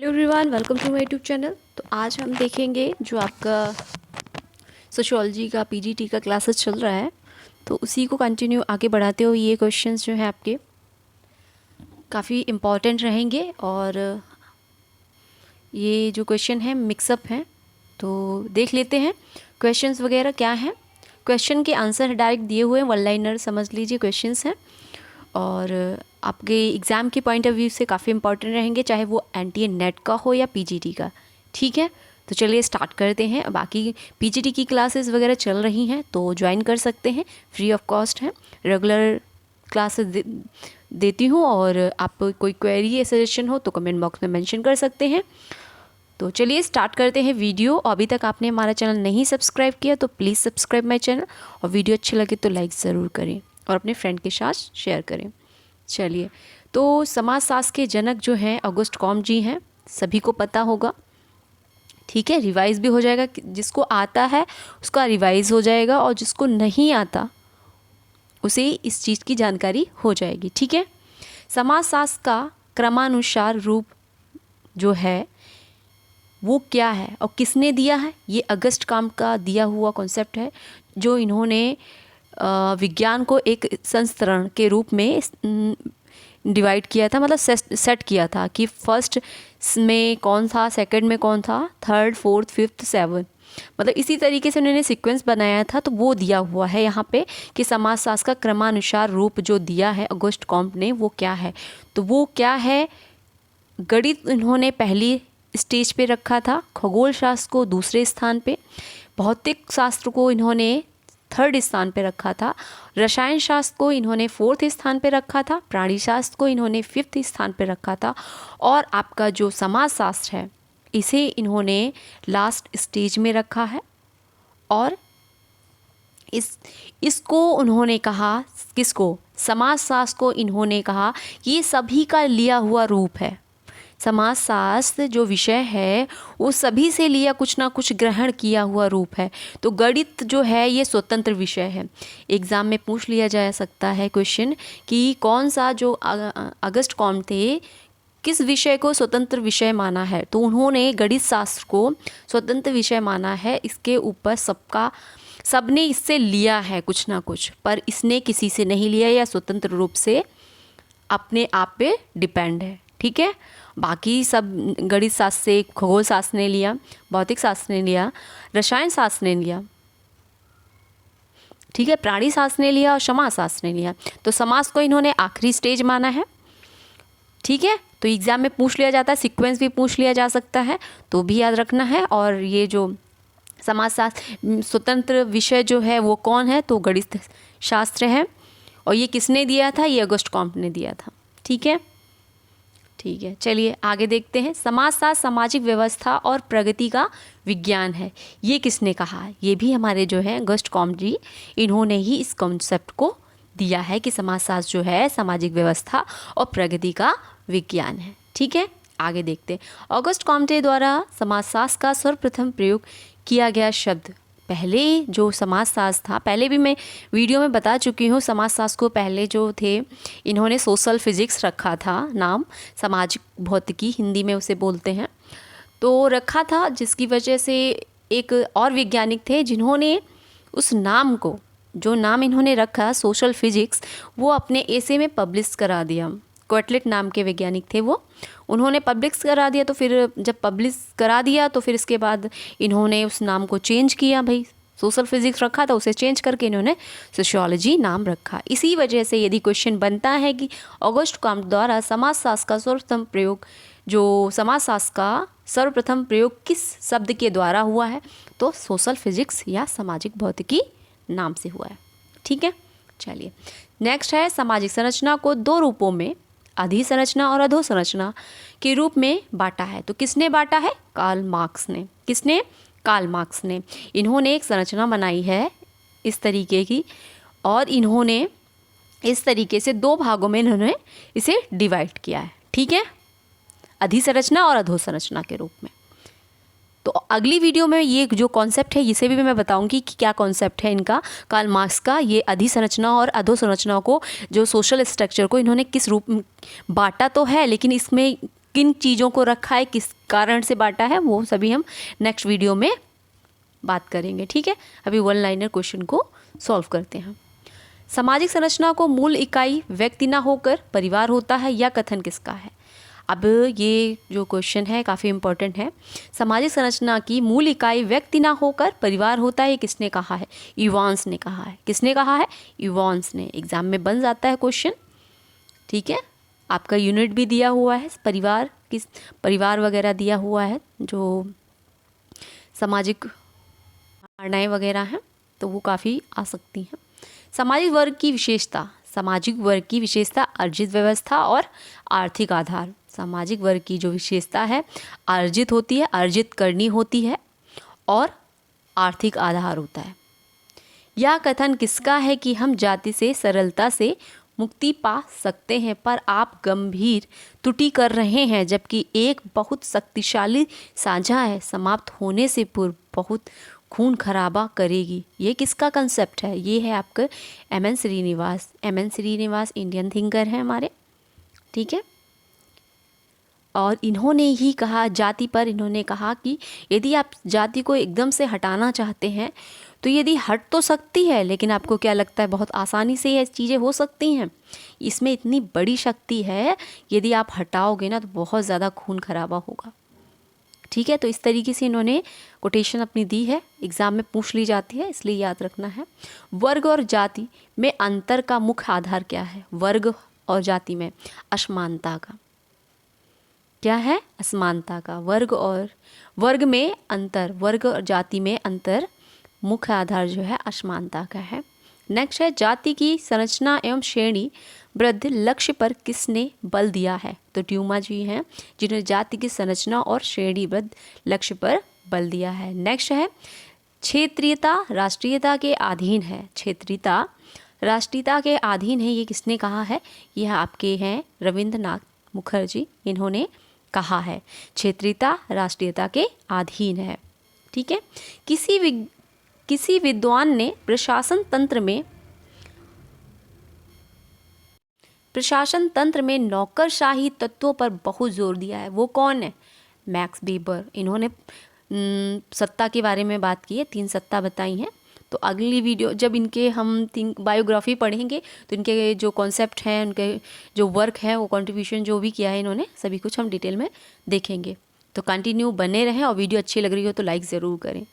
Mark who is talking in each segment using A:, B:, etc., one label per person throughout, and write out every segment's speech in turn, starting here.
A: Hello everyone, welcome to my YouTube channel. तो आज हम देखेंगे जो आपका सोशियोलॉजी का पीजीटी का क्लासेस चल रहा है, तो उसी को कंटिन्यू आगे बढ़ाते हुए ये क्वेश्चंस जो हैं आपके काफ़ी इम्पॉर्टेंट रहेंगे। और ये जो क्वेश्चन है मिक्सअप हैं, तो देख लेते हैं क्वेश्चंस वगैरह क्या हैं। क्वेश्चन के आंसर डायरेक्ट दिए हुए हैं, वन लाइनर समझ लीजिए क्वेश्चंस हैं और आपके एग्ज़ाम के पॉइंट ऑफ व्यू से काफ़ी इंपॉर्टेंट रहेंगे, चाहे वो एनटीए नेट का हो या पीजीटी का। ठीक है, तो चलिए स्टार्ट करते हैं। बाकी पीजीटी की क्लासेस वगैरह चल रही हैं तो ज्वाइन कर सकते हैं, फ्री ऑफ कॉस्ट है। रेगुलर क्लासेस देती हूँ और आप कोई क्वेरी या सजेशन हो तो कमेंट बॉक्स में मेंशन कर सकते हैं। तो चलिए स्टार्ट करते हैं वीडियो। अभी तक आपने हमारा चैनल नहीं सब्सक्राइब किया तो प्लीज़ सब्सक्राइब माई चैनल, और वीडियो अच्छी लगे तो लाइक ज़रूर करें और अपने फ्रेंड के साथ शेयर करें। चलिए, तो समाजशास्त्र के जनक जो हैं ऑगस्ट कॉम्ट जी हैं, सभी को पता होगा। ठीक है, रिवाइज भी हो जाएगा, जिसको आता है उसका रिवाइज हो जाएगा और जिसको नहीं आता उसे इस चीज़ की जानकारी हो जाएगी। ठीक है, समाजशास्त्र का क्रमानुसार रूप जो है वो क्या है और किसने दिया है? ये ऑगस्ट कॉम्ट का दिया हुआ कॉन्सेप्ट है, जो इन्होंने विज्ञान को एक संस्करण के रूप में डिवाइड किया था, मतलब सेट किया था कि फर्स्ट में कौन था, सेकंड में कौन था, थर्ड, फोर्थ, फिफ्थ, सेवन, मतलब इसी तरीके से उन्होंने सीक्वेंस बनाया था। तो वो दिया हुआ है यहाँ पे कि समाजशास्त्र का क्रमानुसार रूप जो दिया है ऑगस्ट कॉम्ट ने, वो क्या है? तो वो क्या है? गणित इन्होंने पहली स्टेज पे रखा था, खगोल शास्त्र को दूसरे स्थान पे, भौतिक शास्त्र को इन्होंने थर्ड स्थान पे रखा था, रसायन शास्त्र को इन्होंने फोर्थ स्थान पे रखा था, प्राणी शास्त्र को इन्होंने फिफ्थ स्थान पे रखा था, और आपका जो समाजशास्त्र है इसे इन्होंने लास्ट स्टेज में रखा है। और इसको उन्होंने कहा, किसको? समाजशास्त्र को इन्होंने कहा कि ये सभी का लिया हुआ रूप है। समाजशास्त्र जो विषय है वो सभी से लिया कुछ ना कुछ ग्रहण किया हुआ रूप है। तो गणित जो है ये स्वतंत्र विषय है। एग्ज़ाम में पूछ लिया जा सकता है क्वेश्चन कि कौन सा जो ऑगस्ट कॉम्ट थे किस विषय को स्वतंत्र विषय माना है, तो उन्होंने गणित शास्त्र को स्वतंत्र विषय माना है। इसके ऊपर सबने इससे लिया है कुछ ना कुछ, पर इसने किसी से नहीं लिया या स्वतंत्र रूप से अपने आप पे डिपेंड है। ठीक है, बाकी सब गणित शास्त्र से खगोल शास्त्र ने लिया, भौतिक शास्त्र ने लिया, रसायन शास्त्र ने लिया, ठीक है, प्राणी शास्त्र ने लिया और समाज शास्त्र ने लिया। तो समाज को इन्होंने आखिरी स्टेज माना है। ठीक है, तो एग्जाम में पूछ लिया जाता है, सीक्वेंस भी पूछ लिया जा सकता है, तो भी याद रखना है। और ये जो समाजशास्त्र स्वतंत्र विषय जो है वो कौन है? तो गणित शास्त्र है। और ये किसने दिया था? ये ऑगस्ट कॉम्ट ने दिया था। ठीक है, ठीक है, चलिए आगे देखते हैं। समाजशास्त्र सामाजिक व्यवस्था और प्रगति का विज्ञान है, ये किसने कहा है? ये भी हमारे जो है ऑगस्ट कॉम्ट जी, इन्होंने ही इस कॉन्सेप्ट को दिया है कि समाजशास्त्र जो है सामाजिक व्यवस्था और प्रगति का विज्ञान है। ठीक है, आगे देखते हैं। ऑगस्ट कॉम्टे द्वारा समाजशास्त्र का सर्वप्रथम प्रयोग किया गया शब्द, पहले जो समाजशास्त्र था, पहले भी मैं वीडियो में बता चुकी हूँ, समाजशास्त्र को पहले जो थे इन्होंने सोशल फिजिक्स रखा था नाम, सामाजिक भौतिकी हिंदी में उसे बोलते हैं, तो रखा था, जिसकी वजह से एक और वैज्ञानिक थे जिन्होंने उस नाम को, जो नाम इन्होंने रखा सोशल फिजिक्स, वो अपने एसे में पब्लिश करा दिया। क्वार्टलेट नाम के वैज्ञानिक थे वो, उन्होंने पब्लिश करा दिया। तो फिर जब पब्लिश करा दिया तो फिर इसके बाद इन्होंने उस नाम को चेंज किया। भाई सोशल फिजिक्स रखा था, उसे चेंज करके इन्होंने सोशियोलॉजी नाम रखा। इसी वजह से यदि क्वेश्चन बनता है कि ऑगस्ट कॉम्ट द्वारा समाजशास्त्र का सर्वप्रथम प्रयोग, जो समाजशास्त्र का सर्वप्रथम प्रयोग किस शब्द के द्वारा हुआ है, तो सोशल फिजिक्स या सामाजिक भौतिकी नाम से हुआ है। ठीक है, चलिए नेक्स्ट है, सामाजिक संरचना को दो रूपों में, अधिसंरचना और अधोसंरचना के रूप में बांटा है। तो किसने बांटा है? कार्ल मार्क्स ने। किसने? कार्ल मार्क्स ने। इन्होंने एक संरचना बनाई है इस तरीके की, और इन्होंने इस तरीके से दो भागों में इन्होंने इसे डिवाइड किया है। ठीक है, अधिसंरचना और अधोसंरचना के रूप में। तो अगली वीडियो में ये जो कॉन्सेप्ट है इसे भी मैं बताऊंगी कि क्या कॉन्सेप्ट है इनका, कार्ल मार्क्स का। ये अधिसंरचना और अधोसंरचना को, जो सोशल स्ट्रक्चर को इन्होंने किस रूप में बांटा तो है, लेकिन इसमें किन चीज़ों को रखा है, किस कारण से बांटा है, वो सभी हम नेक्स्ट वीडियो में बात करेंगे। ठीक है, अभी वन लाइनर क्वेश्चन को सॉल्व करते हैं। सामाजिक संरचना को मूल इकाई व्यक्ति ना होकर परिवार होता है, या कथन किसका है? अब ये जो क्वेश्चन है काफ़ी इम्पोर्टेंट है। सामाजिक संरचना की मूल इकाई व्यक्ति ना होकर परिवार होता है, ये किसने कहा है? इवांस ने कहा है। किसने कहा है? इवांस ने। एग्जाम में बन जाता है क्वेश्चन। ठीक है, आपका यूनिट भी दिया हुआ है, परिवार वगैरह दिया हुआ है, जो सामाजिक धारणाएं वगैरह हैं, तो वो काफ़ी आ सकती हैं। सामाजिक वर्ग की विशेषता, सामाजिक वर्ग की विशेषता अर्जित व्यवस्था और आर्थिक आधार। सामाजिक वर्ग की जो विशेषता है अर्जित होती है, अर्जित करनी होती है, और आर्थिक आधार होता है। यह कथन किसका है कि हम जाति से सरलता से मुक्ति पा सकते हैं, पर आप गंभीर त्रुटि कर रहे हैं, जबकि एक बहुत शक्तिशाली साझा है समाप्त होने से पूर्व बहुत खून खराबा करेगी। ये किसका कंसेप्ट है? ये है आपका M N. Srinivas. M N. Srinivas Indian thinker हैं हमारे। ठीक है, और इन्होंने ही कहा जाति पर, इन्होंने कहा कि यदि आप जाति को एकदम से हटाना चाहते हैं तो यदि हट तो सकती है, लेकिन आपको क्या लगता है बहुत आसानी से ये चीज़ें हो सकती हैं? इसमें इतनी बड़ी शक्ति है, यदि आप हटाओगे ना तो बहुत ज़्यादा खून खराबा होगा। ठीक है, तो इस तरीके से इन्होंने कोटेशन अपनी दी है, एग्ज़ाम में पूछ ली जाती है, इसलिए याद रखना है। वर्ग और जाति में अंतर का मुख्य आधार क्या है? वर्ग और जाति में असमानता का क्या है? असमानता का। वर्ग में अंतर, वर्ग और जाति में अंतर मुख्य आधार जो है असमानता का है। नेक्स्ट है जाति की संरचना एवं श्रेणी वृद्धि लक्ष्य पर किसने बल दिया है? तो ट्यूमा जी हैं जिन्होंने जाति की संरचना और श्रेणी वृद्धि लक्ष्य पर बल दिया है। नेक्स्ट है क्षेत्रीयता राष्ट्रीयता के अधीन है। क्षेत्रीयता राष्ट्रीयता के अधीन है, ये किसने कहा है? यह आपके हैं रविंद्रनाथ मुखर्जी, इन्होंने कहा है क्षेत्रीयता राष्ट्रीयता के अधीन है। ठीक है, किसी विद्वान ने प्रशासन तंत्र में नौकरशाही तत्वों पर बहुत जोर दिया है। वो कौन है? Max weber. इन्होंने सत्ता के बारे में बात की है, 3 सत्ता बताई हैं। तो अगली वीडियो जब इनके हम बायोग्राफी पढ़ेंगे तो इनके जो कॉन्सेप्ट हैं, उनके जो वर्क है, वो कंट्रीब्यूशन जो भी किया है इन्होंने, सभी कुछ हम डिटेल में देखेंगे। तो कंटिन्यू बने रहें, और वीडियो अच्छी लग रही हो तो लाइक ज़रूर करें।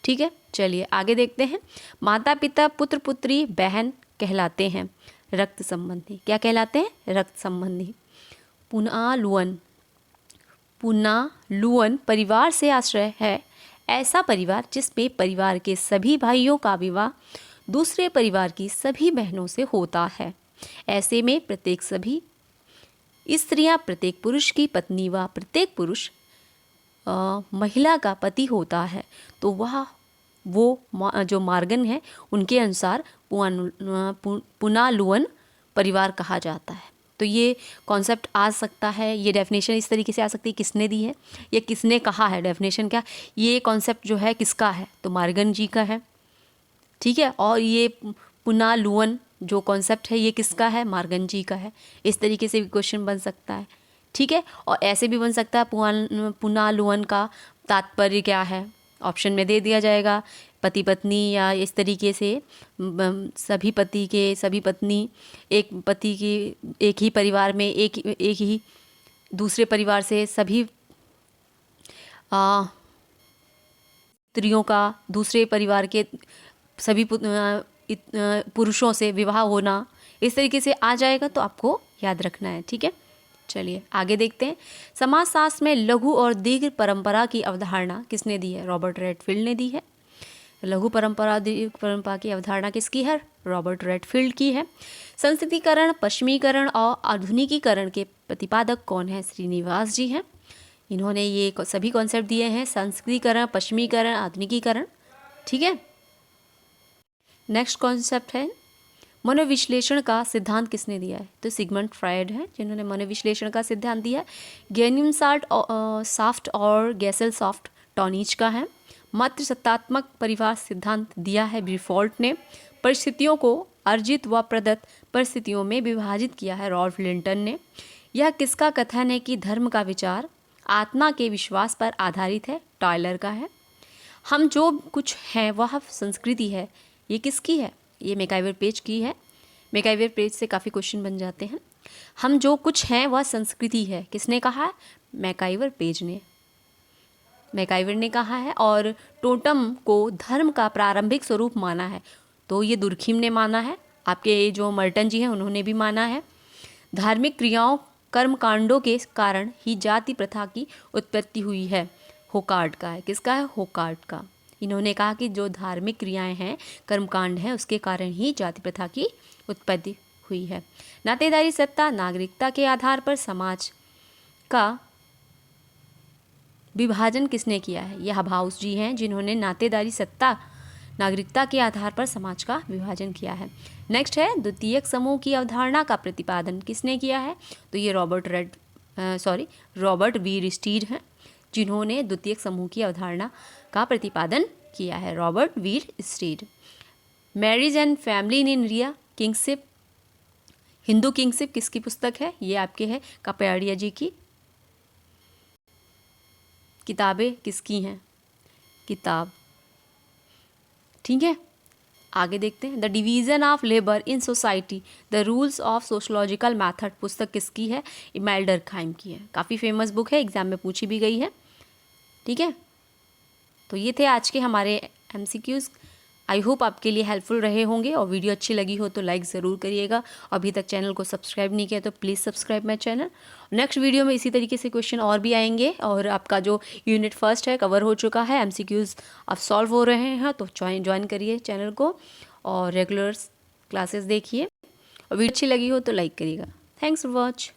A: ठीक है, चलिए आगे देखते हैं। माता पिता पुत्र पुत्री बहन कहलाते हैं रक्त संबंधी। क्या कहलाते हैं? रक्त संबंधी। पुनालुवन परिवार से आश्रय है ऐसा परिवार जिसमें परिवार के सभी भाइयों का विवाह दूसरे परिवार की सभी बहनों से होता है। ऐसे में प्रत्येक सभी स्त्रियां प्रत्येक पुरुष की पत्नी व प्रत्येक पुरुष महिला का पति होता है। तो वो जो मार्गन है उनके अनुसार पुनालुवन परिवार कहा जाता है। तो ये कॉन्सेप्ट आ सकता है, ये डेफिनेशन इस तरीके से आ सकती है, किसने दी है या किसने कहा है? डेफिनेशन क्या? ये कॉन्सेप्ट जो है किसका है? तो मार्गन जी का है। ठीक है, और ये पुनालुवन जो कॉन्सेप्ट है ये किसका है? मार्गन जी का है। इस तरीके से भी क्वेश्चन बन सकता है। ठीक है, और ऐसे भी बन सकता है पुनालुवन का तात्पर्य क्या है? ऑप्शन में दे दिया जाएगा, पति पत्नी, या इस तरीके से सभी पत्नी एक पति की एक ही परिवार में एक ही दूसरे परिवार से सभी स्त्रियों का दूसरे परिवार के सभी पुरुषों से विवाह होना, इस तरीके से आ जाएगा, तो आपको याद रखना है। ठीक है, चलिए आगे देखते हैं। समाजशास्त्र में लघु और दीर्घ परंपरा की अवधारणा किसने दी है? रॉबर्ट रेडफील्ड ने दी है। लघु परंपरा दीर्घ परंपरा की अवधारणा किसकी है? रॉबर्ट रेडफील्ड की है। संस्कृतिकरण, पश्चिमीकरण और आधुनिकीकरण के प्रतिपादक कौन है? श्रीनिवास जी हैं। इन्होंने ये सभी कॉन्सेप्ट दिए हैं, संस्कृतिकरण, पश्चिमीकरण, आधुनिकीकरण। ठीक है, नेक्स्ट कॉन्सेप्ट है मनोविश्लेषण का सिद्धांत किसने दिया है? तो सिगमंड फ्रायड है जिन्होंने मनोविश्लेषण का सिद्धांत दिया है। गेनिमसाल्ट साफ्ट और गैसल सॉफ्ट टॉनिज का है। मात्र सत्तात्मक परिवार सिद्धांत दिया है ब्रीफोल्ट ने। परिस्थितियों को अर्जित व प्रदत्त परिस्थितियों में विभाजित किया है रॉल्फ लिंटन ने। यह किसका कथन है कि धर्म का विचार आत्मा के विश्वास पर आधारित है? टॉयलर का है। हम जो कुछ हैं वह संस्कृति है, ये किसकी है? ये मैकाइवर पेज की है। मैकाइवर पेज से काफ़ी क्वेश्चन बन जाते हैं। हम जो कुछ हैं वह संस्कृति है, किसने कहा है? मैकाइवर पेज ने, मैकाइवर ने कहा है। और टोटम को धर्म का प्रारंभिक स्वरूप माना है, तो ये दुर्खिम ने माना है। आपके जो मर्टन जी हैं उन्होंने भी माना है। धार्मिक क्रियाओं कर्म कांडों के कारण ही जाति प्रथा की उत्पत्ति हुई है, होकार्ट का है। किसका है? होकार्ट का। इन्होंने कहा कि जो धार्मिक क्रियाएं हैं, कर्मकांड हैं, उसके कारण ही जाति प्रथा की उत्पत्ति हुई है। नातेदारी सत्ता नागरिकता के आधार पर समाज का विभाजन किसने किया है? यह हाउस जी हैं जिन्होंने नातेदारी सत्ता नागरिकता के आधार पर समाज का विभाजन किया है। नेक्स्ट है द्वितीयक समूह की अवधारणा का प्रतिपादन किसने किया है? तो ये रॉबर्ट वी स्टीड हैं जिन्होंने द्वितीयक समूह की अवधारणा का प्रतिपादन किया है। Robert V Steed. Marriage and family in India kinship, Hindu kinship किसकी पुस्तक है? ये आपके है कापड़िया जी की। किताबें किसकी हैं? किताब, ठीक है। आगे देखते हैं। The division of labour in society the rules of sociological method पुस्तक किसकी है? इमेल डर्कहाइम की है। काफ़ी फेमस बुक है, एग्जाम में पूछी भी गई है, ठीक है। तो ये थे आज के हमारे MCQs। आई होप आपके लिए हेल्पफुल रहे होंगे, और वीडियो अच्छी लगी हो तो लाइक ज़रूर करिएगा। अभी तक चैनल को सब्सक्राइब नहीं किया तो please subscribe my channel. Next video में इसी तरीके से क्वेश्चन और भी आएंगे, और आपका जो यूनिट फर्स्ट है कवर हो चुका है, MCQs अब सॉल्व हो रहे हैं, तो ज्वाइन करिए चैनल को और रेगुलर क्लासेस देखिए। और वीडियो अच्छी लगी हो तो लाइक करिएगा। Thanks for watch.